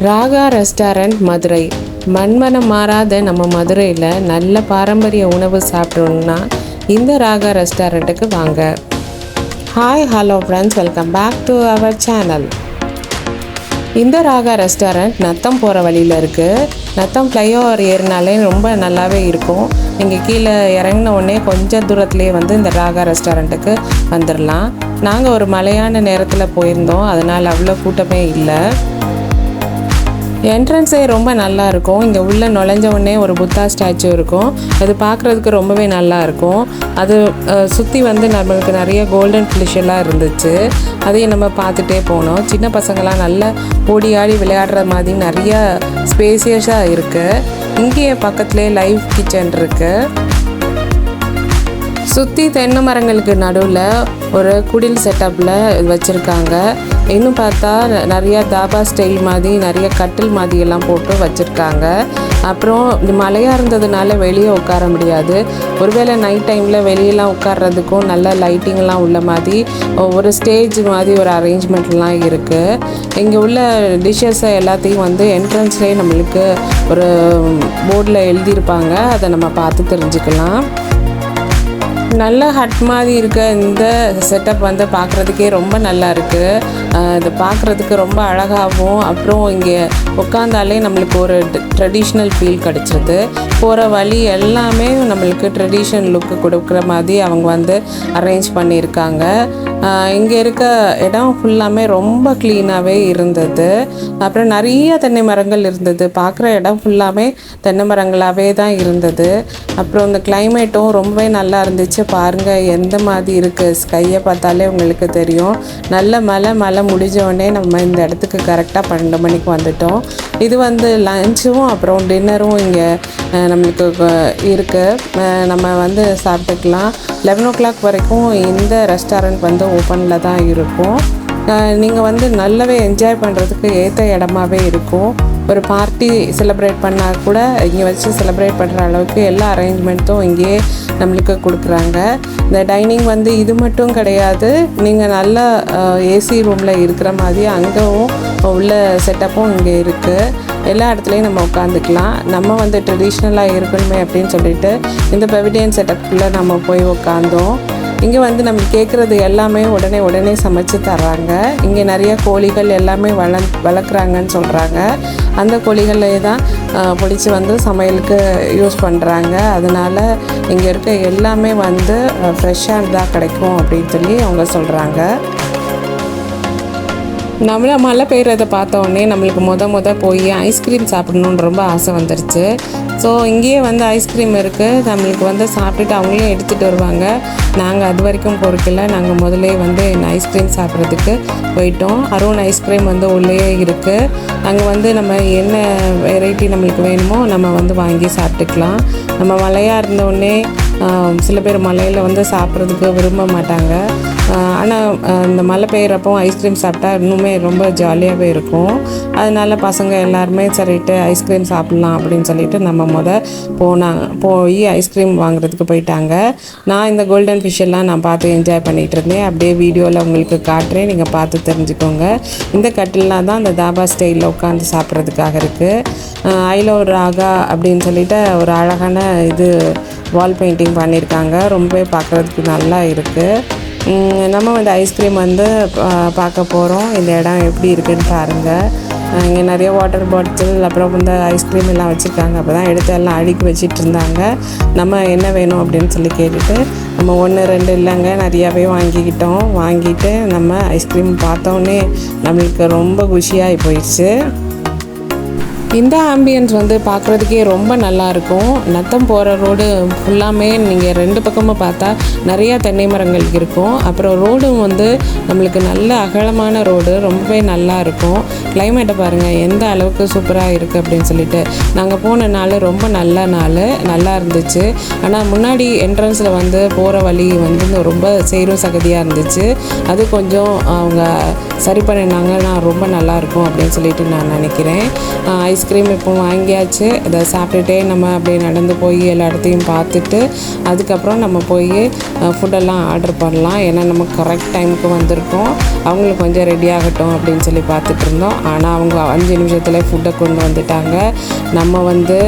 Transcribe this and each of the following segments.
Raaga restaurant Madurai. மண்மனம் மாறாத நம்ம மதுரையில் நல்ல பாரம்பரிய உணவு சாப்பிடணுன்னா இந்த ராகா ரெஸ்டாரண்ட்டுக்கு வாங்க. Hi hello friends, welcome back to our channel. இந்த ராகா ரெஸ்டாரண்ட் நத்தம் போகிற வழியில் இருக்குது. நத்தம் ஃப்ளைஓவர் ஏறினாலே ரொம்ப நல்லாவே இருக்கும். நீங்கள் கீழே இறங்கின உடனே கொஞ்சம் தூரத்துலேயே இந்த ராகா ரெஸ்டாரண்ட்டுக்கு வந்துடலாம். நாங்கள் ஒரு மழையான நேரத்தில் போயிருந்தோம், அதனால் அவ்வளோ கூட்டமே இல்லை. என்ட்ரன்ஸே ரொம்ப நல்லா இருக்கும். இங்கே உள்ளே நுழைஞ்ச உடனே ஒரு புத்தா ஸ்டாச்சு இருக்கும். அது பார்க்குறதுக்கு ரொம்பவே நல்லா இருக்கும். அது சுற்றி நம்மளுக்கு நிறைய கோல்டன் ஃபிஷ்ஷெல்லாம் இருந்துச்சு. அதையும் நம்ம பார்த்துட்டே போனோம். சின்ன பசங்களாம் நல்லா ஓடி ஆடி விளையாடுற மாதிரி நிறைய ஸ்பேசியஸாக இருக்குது. இங்கேயே பக்கத்துலேயே லைவ் கிச்சன் இருக்குது. சுற்றி தென்னை மரங்களுக்கு நடுவில் ஒரு குடில் செட்டப்பில் வச்சுருக்காங்க. இன்னும் பார்த்தா நிறையா தாபா ஸ்டைல் மாதிரி நிறைய கட்டில் மாதிரி எல்லாம் போட்டு வச்சுருக்காங்க. அப்புறம் இந்த மழையாக இருந்ததுனால வெளியே உட்கார முடியாது. ஒருவேளை நைட் டைமில் வெளியெல்லாம் உட்கார்றதுக்கும் நல்ல லைட்டிங்லாம் உள்ள மாதிரி ஒரு ஸ்டேஜ் மாதிரி ஒரு அரேஞ்ச்மெண்ட்லாம் இருக்குது. இங்கே உள்ள டிஷ்ஷஸை எல்லாத்தையும் என்ட்ரன்ஸ்லேயே நம்மளுக்கு ஒரு போர்டில் எழுதியிருப்பாங்க. அதை நம்ம பார்த்து தெரிஞ்சுக்கலாம். நல்ல ஹட் மாதிரி இருக்க இந்த செட்டப் பார்க்குறதுக்கே ரொம்ப நல்லா இருக்குது. இது பார்க்குறதுக்கு ரொம்ப அழகாகவும், அப்புறம் இங்கே உட்காந்தாலே நம்மளுக்கு ஒரு ட்ரெடிஷ்னல் ஃபீல் கிடச்சிருது. போகிற வழி எல்லாமே நம்மளுக்கு ட்ரெடிஷ்னல் லுக்கு கொடுக்குற மாதிரி அவங்க அரேஞ்ச் பண்ணியிருக்காங்க. இங்கே இருக்க இடம் ஃபுல்லாமே ரொம்ப க்ளீனாகவே இருந்தது. அப்புறம் நிறைய தென்னை மரங்கள் இருந்தது. பார்க்குற இடம் ஃபுல்லாமே தென்னை மரங்களாகவே தான் இருந்தது. அப்புறம் இந்த கிளைமேட்டும் ரொம்பவே நல்லா இருந்துச்சு. பாருங்கள் எந்த மாதிரி இருக்குது, ஸ்கையை பார்த்தாலே உங்களுக்கு தெரியும். நல்ல மழை முடிஞ்ச உடனே நம்ம இந்த இடத்துக்கு கரெக்டாக 12 மணிக்கு வந்துட்டோம். இது லஞ்சும் அப்புறம் டின்னரும் இங்கே நம்மளுக்கு இருக்குது. நம்ம சாப்பிட்டுக்கலாம். 11 o'clock வரைக்கும் இந்த ரெஸ்டாரண்ட் ஓப்பனில் தான் இருக்கும். நீங்கள் நல்லாவே என்ஜாய் பண்ணுறதுக்கு ஏற்ற இடமாவே இருக்கும். ஒரு பார்ட்டி செலிப்ரேட் பண்ணால் கூட இங்கே வச்சு செலிப்ரேட் பண்ணுற அளவுக்கு எல்லா அரேஞ்ச்மெண்ட்டும் இங்கேயே நம்மளுக்கு கொடுக்குறாங்க. இந்த டைனிங் இது மட்டும் கிடையாது, நீங்கள் நல்ல ஏசி ரூமில் இருக்கிற மாதிரி அங்கேவும் உள்ள செட்டப்பும் இங்கே இருக்குது. எல்லா இடத்துலையும் நம்ம உட்காந்துக்கலாம். நம்ம ட்ரெடிஷ்னலாக இருக்கணுமே அப்படின்னு சொல்லிட்டு இந்த பெவிலியன் செட்டப்புக்குள்ளே நம்ம போய் உட்காந்தோம். இங்கே நம்ம கேட்குறது எல்லாமே உடனே சமைச்சு தர்றாங்க. இங்கே நிறைய கோழிகள் எல்லாமே வளர்க்குறாங்கன்னு சொல்கிறாங்க. அந்த கோழிகளே தான் பிடிச்சி சமையலுக்கு யூஸ் பண்ணுறாங்க. அதனால் இங்கே இருக்க எல்லாமே ஃப்ரெஷ்ஷானதாக கிடைக்கும் அப்படின்னு சொல்லி அவங்க சொல்கிறாங்க. மழை பெய்கிறத பார்த்த உடனே நம்மளுக்கு முத போய் ஐஸ்கிரீம் சாப்பிடணுன்னு ரொம்ப ஆசை வந்துருச்சு. ஸோ இங்கேயே ஐஸ்கிரீம் இருக்குது. நம்மளுக்கு சாப்பிட்டுட்டு அவங்களே எடுத்துகிட்டு வருவாங்க. நாங்கள் அது வரைக்கும் பொறுக்கல. நாங்கள் முதலே ஐஸ்கிரீம் சாப்பிட்றதுக்கு போயிட்டோம். அருண் ஐஸ்கிரீம் உள்ளே இருக்குது. அங்கே நம்ம என்ன வெரைட்டி நம்மளுக்கு வேணுமோ நம்ம வாங்கி சாப்பிட்டுக்கலாம். நம்ம மழையாக இருந்தோடனே சில பேர் மழையில் சாப்பிட்றதுக்கு விரும்ப மாட்டாங்க. ஆனால் இந்த மழை பெய்கிறப்போ ஐஸ்கிரீம் சாப்பிட்டா இன்னுமே ரொம்ப ஜாலியாகவே இருக்கும். அதனால் பசங்க எல்லாருமே சரிட்டு ஐஸ்கிரீம் சாப்பிட்லாம் அப்படின்னு சொல்லிட்டு நம்ம போய் ஐஸ்கிரீம் வாங்குறதுக்கு போயிட்டாங்க. நான் இந்த கோல்டன் ஃபிஷ்ஷெல்லாம் நான் பார்த்து என்ஜாய் பண்ணிகிட்டு இருந்தேன். அப்படியே வீடியோவில் உங்களுக்கு காட்டுறேன், நீங்கள் பார்த்து தெரிஞ்சுக்கோங்க. இந்த கட்டில்லாம் தான் இந்த தாபா ஸ்டைலில் உட்காந்து சாப்பிட்றதுக்காக இருக்குது. ஐலோ ராகா அப்படின்னு சொல்லிட்டு ஒரு அழகான வால் பெயிண்டிங் பண்ணியிருக்காங்க. ரொம்பவே பார்க்குறதுக்கு நல்லா இருக்குது. நம்ம ஐஸ்கிரீம் பார்க்க போகிறோம். இந்த இடம் எப்படி இருக்குதுன்னு பாருங்கள். இங்கே நிறைய வாட்டர் பாட்டில் அப்புறம் ஐஸ்கிரீம் எல்லாம் வச்சுருக்காங்க. அப்போ தான் எடுத்து எல்லாம் அடுக்கி வச்சிட்டு இருந்தாங்க. நம்ம என்ன வேணும் அப்படின்னு சொல்லி கேட்டுட்டு நம்ம 1 2 இல்லைங்க நிறையாவே வாங்கிட்டு நம்ம ஐஸ்கிரீம் பார்த்தோன்னே நம்மளுக்கு ரொம்ப குஷியாகி போயிடுச்சு. இந்த ஆம்பியன்ஸ் பார்க்குறதுக்கே ரொம்ப நல்லாயிருக்கும். நத்தம் போகிற ரோடு ஃபுல்லாமே நீங்கள் 2 பக்கமும் பார்த்தா நிறையா தென்னை மரங்கள் இருக்கும். அப்புறம் ரோடும் நம்மளுக்கு நல்ல அகலமான ரோடு, ரொம்பவே நல்லா இருக்கும். கிளைமேட்டை பாருங்கள் எந்த அளவுக்கு சூப்பராக இருக்குது அப்படின்னு சொல்லிட்டு. நாங்கள் போன நாள் ரொம்ப நல்ல நாள், நல்லா இருந்துச்சு. ஆனால் முன்னாடி என்ட்ரன்ஸில் போகிற வழி ரொம்ப சேரும் சகதியாக இருந்துச்சு. அது கொஞ்சம் அவங்க சரி பண்ணினாங்கன்னா ரொம்ப நல்லாயிருக்கும் அப்படின்னு சொல்லிட்டு நான் நினைக்கிறேன். ஐஸ்கிரீம் இப்போ வாங்கியாச்சு. அதை சாப்பிட்டுட்டே நம்ம அப்படியே நடந்து போய் எல்லா இடத்தையும் பார்த்துட்டு அதுக்கப்புறம் நம்ம போய் ஃபுட்டெல்லாம் ஆர்டர் பண்ணலாம். ஏன்னா நம்ம கரெக்ட் டைமுக்கு வந்திருக்கோம். அவங்களுக்கு கொஞ்சம் ரெடி ஆகட்டும் அப்படின்னு சொல்லி பார்த்துட்டு இருந்தோம். ஆனால் அவங்க 5 நிமிஷத்தில் ஃபுட்டை கொண்டு வந்துட்டாங்க. நம்ம வந்து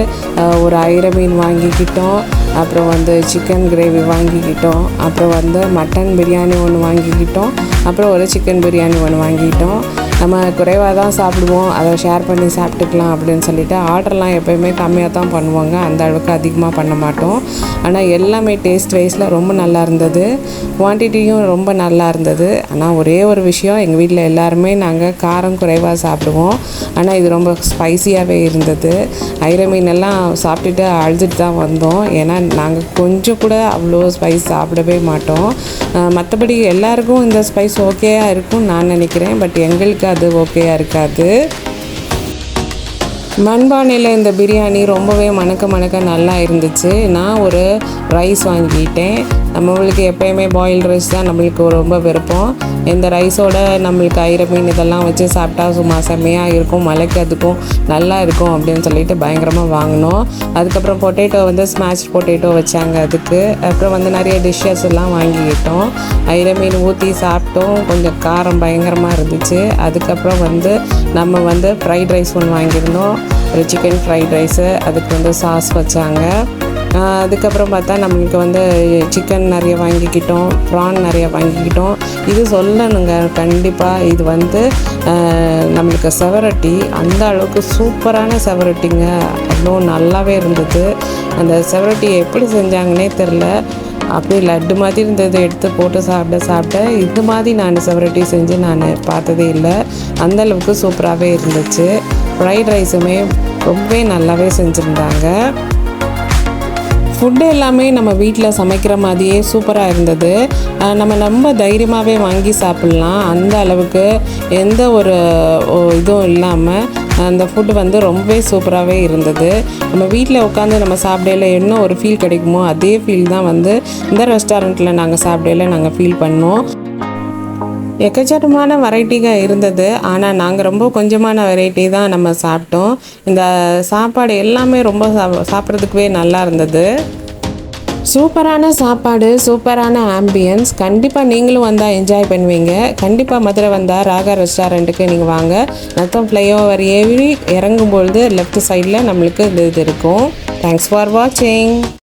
ஒரு ஐர மீன் வாங்கிக்கிட்டோம், அப்புறம் வந்து சிக்கன் கிரேவி வாங்கிக்கிட்டோம், அப்புறம் வந்து மட்டன் பிரியாணி ஒன்று வாங்கிக்கிட்டோம், அப்புறம் ஒரு சிக்கன் பிரியாணி ஒன்று வாங்கிக்கிட்டோம். நம்ம குறைவாக தான் சாப்பிடுவோம், அதை ஷேர் பண்ணி சாப்பிட்டுக்கலாம் அப்படின்னு சொல்லிட்டு ஆர்டர்லாம் எப்போயுமே கம்மியாக தான் பண்ணுவாங்க, அந்த அளவுக்கு அதிகமாக பண்ண மாட்டோம். ஆனால் எல்லாமே டேஸ்ட் வைஸில் ரொம்ப நல்லா இருந்தது, குவான்டிட்டியும் ரொம்ப நல்லா இருந்தது. ஆனால் ஒரே ஒரு விஷயம், எங்கள் வீட்டில் எல்லாருமே நாங்கள் காரம் குறைவாக சாப்பிடுவோம். ஆனால் இது ரொம்ப ஸ்பைசியாகவே இருந்தது. ஐர மீனெல்லாம் சாப்பிட்டுட்டு அழுதுட்டு தான் வந்தோம். ஏன்னா நாங்கள் கொஞ்சம் கூட அவ்வளோ ஸ்பைஸ் சாப்பிடவே மாட்டோம். மற்றபடி எல்லாருக்கும் இந்த ஸ்பைஸ் ஓகேயாக இருக்கும்னு நான் நினைக்கிறேன். பட் எங்களுக்கு அது ஓகேயாக இருக்காது. மண்பானையில் இந்த பிரியாணி ரொம்பவே மணக்க நல்லா இருந்துச்சு. நான் ஒரு ரைஸ் வாங்கிக்கிட்டேன். நம்மளுக்கு எப்போயுமே பாயில்டு ரைஸ் தான் நம்மளுக்கு ரொம்ப விருப்பம். இந்த ரைஸோட நம்மளுக்கு ஐர மீன் இதெல்லாம் வச்சு சாப்பிட்டா சும்மா செம்மையாக இருக்கும், மலைக்கு அதுக்கும் நல்லா இருக்கும் அப்படின்னு சொல்லிட்டு பயங்கரமாக வாங்கினோம். அதுக்கப்புறம் பொட்டேட்டோ வந்து ஸ்மாஷ் பொட்டேட்டோ வச்சாங்க அதுக்கு. அப்புறம் வந்து நிறைய டிஷ்ஷஸ் எல்லாம் வாங்கிக்கிட்டோம். ஐர மீன் ஊற்றி சாப்பிட்டோம், கொஞ்சம் காரம் பயங்கரமாக இருந்துச்சு. அதுக்கப்புறம் வந்து நம்ம வந்து ஃப்ரைட் ரைஸ் ஒன்று வாங்கியிருந்தோம், ஒரு சிக்கன் ஃப்ரைட் ரைஸு. அதுக்கு வந்து சாஸ் வச்சாங்க. அதுக்கப்புறம் பார்த்தா நம்மளுக்கு வந்து சிக்கன் நிறைய வாங்கிக்கிட்டோம், ப்ரான் நிறைய வாங்கிக்கிட்டோம். இது சொல்லணுங்க கண்டிப்பாக, இது வந்து நம்மளுக்கு செவரட்டி அந்த அளவுக்கு சூப்பரான செவரட்டிங்க, அவ்வளோ நல்லாவே இருந்தது. அந்த செவரட்டி எப்படி செஞ்சாங்கன்னே தெரில, அப்படியே லட்டு மாதிரி இருந்தது. எடுத்து போட்டு சாப்பிட இது மாதிரி நான் செவரட்டி செஞ்சு நான் பார்த்ததே இல்லை. அந்தளவுக்கு சூப்பராகவே இருந்துச்சு. ஃப்ரைட் ரைஸுமே ரொம்பவே நல்லாவே செஞ்சுருந்தாங்க. ஃபுட்டு எல்லாமே நம்ம வீட்டில் சமைக்கிற மாதிரியே சூப்பராக இருந்தது. நம்ம தைரியமாகவே வாங்கி சாப்பிட்லாம். அந்த அளவுக்கு எந்த ஒரு இதுவும் இல்லாமல் அந்த ஃபுட்டு வந்து ரொம்பவே சூப்பராகவே இருந்தது. நம்ம வீட்டில் உட்காந்து நம்ம சாப்பிடையில என்ன ஒரு ஃபீல் கிடைக்குமோ அதே ஃபீல் தான் வந்து இந்த ரெஸ்டாரண்ட்டில் நாங்கள் சாப்பிடையில நாங்கள் ஃபீல் பண்ணோம். எக்கச்சக்கமான வெரைட்டிகள் இருந்தது. ஆனால் நாங்கள் ரொம்ப கொஞ்சமான வெரைட்டி தான் நம்ம சாப்பிட்டோம். இந்த சாப்பாடு எல்லாமே ரொம்ப சாப்பிட்றதுக்குவே நல்லா இருந்தது. சூப்பரான சாப்பாடு, சூப்பரான ஆம்பியன்ஸ். கண்டிப்பாக நீங்களும் வந்தால் என்ஜாய் பண்ணுவீங்க. கண்டிப்பாக மதுரை வந்தால் ராகா ரெஸ்டாரண்ட்டுக்கு நீங்கள் வாங்க. நத்தம் ஃப்ளைஓவர் ஏறி இறங்கும்பொழுது லெஃப்ட் சைடில் நம்மளுக்கு இது இருக்கும். தேங்க்ஸ் ஃபார் வாட்சிங்.